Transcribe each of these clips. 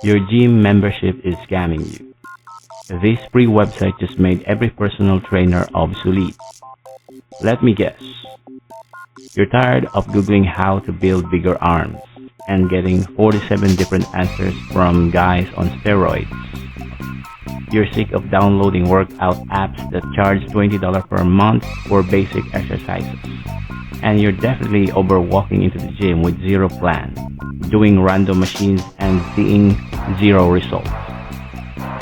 Your gym membership is scamming you. This free website just made every personal trainer obsolete. Let me guess. You're tired of Googling how to build bigger arms and getting 47 different answers from guys on steroids. You're sick of downloading workout apps that charge $20 per month for basic exercises. And you're definitely over walking into the gym with zero plan, doing random machines and seeing zero results.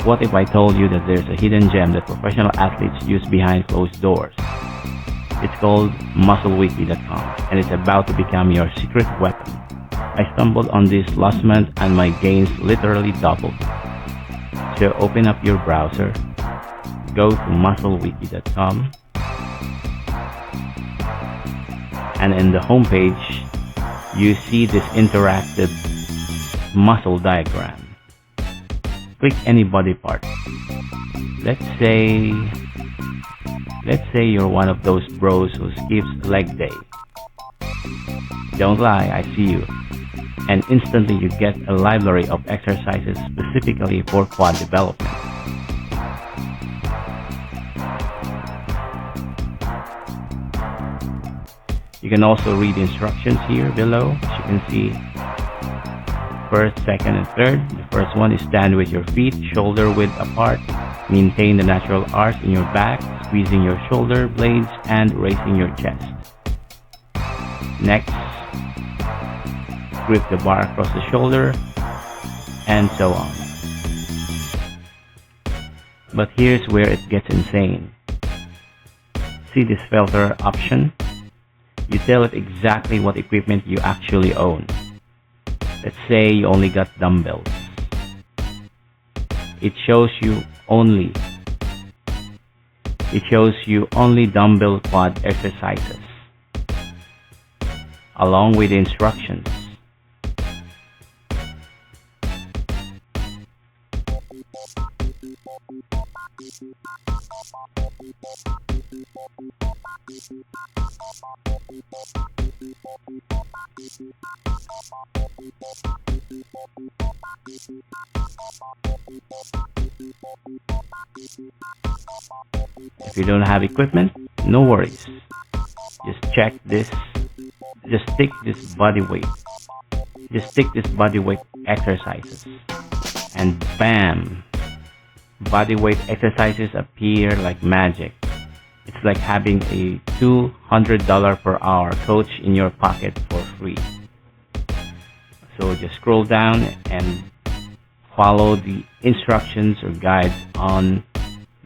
What if I told you that there's a hidden gem that professional athletes use behind closed doors? It's called MuscleWiki.com, and it's about to become your secret weapon. I stumbled on this last month and my gains literally doubled. So open up your browser, go to MuscleWiki.com, and in the homepage, you see this interactive muscle diagram. Click any body part. Let's say you're one of those bros who skips leg day. Don't lie, I see you. And instantly you get a library of exercises specifically for quad development. You can also read instructions here below. As you can see, first, second, and third. The first one is stand with your feet shoulder width apart. Maintain the natural arch in your back, squeezing your shoulder blades and raising your chest. Next, grip the bar across the shoulder, and so on. But here's where it gets insane. See this filter option? You tell it exactly what equipment you actually own. Let's say you only got dumbbells. It shows you only dumbbell quad exercises, along with the instructions. If you don't have equipment, no worries. Just check this. Just stick this body weight exercises, and bam! Body weight exercises appear like magic. It's like having a $200 per hour coach in your pocket for free. So just scroll down and follow the instructions or guides on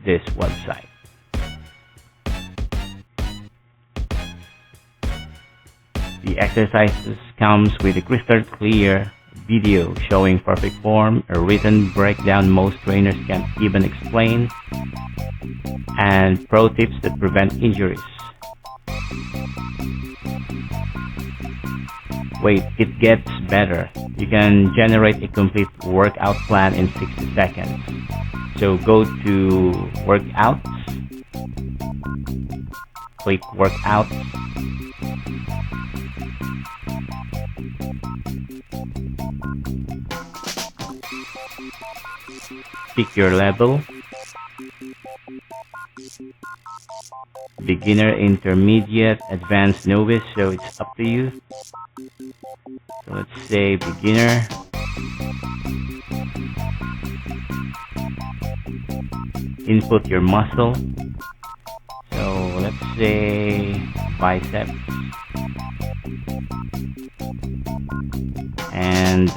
this website. The exercises comes with a crystal clear video showing perfect form, a written breakdown most trainers can't even explain, and pro tips that prevent injuries. Wait, it gets better. You can generate a complete workout plan in 60 seconds. So go to Workouts, click Workouts, pick your level, beginner, intermediate, advanced, novice, so it's up to you. So let's say beginner. Input your muscle. So let's say biceps. And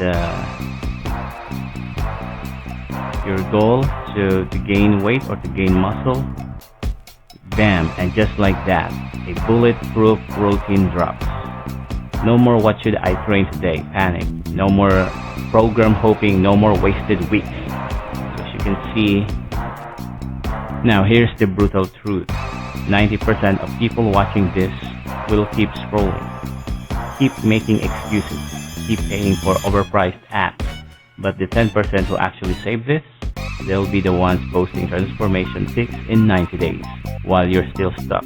your goal to gain weight or to gain muscle. Bam, and just like that, a bulletproof routine drops. No more what should I train today panic. No more program hopping, no more wasted weeks. So as you can see, now here's the brutal truth. 90% of people watching this will keep scrolling, keep making excuses, keep paying for overpriced apps. But the 10% who actually save this, they'll be the ones posting transformation pics in 90 days while you're still stuck.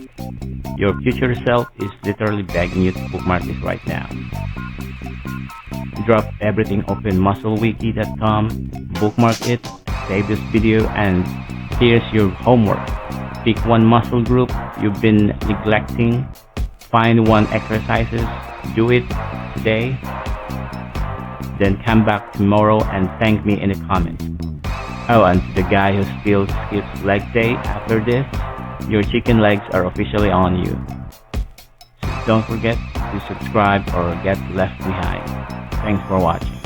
Your future self is literally begging you to bookmark this right now. Drop everything open musclewiki.com, bookmark it, save this video, and here's your homework. Pick one muscle group you've been neglecting, find one exercises, do it today, then come back tomorrow and thank me in the comments. Oh, and to the guy who still skips leg day after this, your chicken legs are officially on you. So don't forget to subscribe or get left behind. Thanks for watching.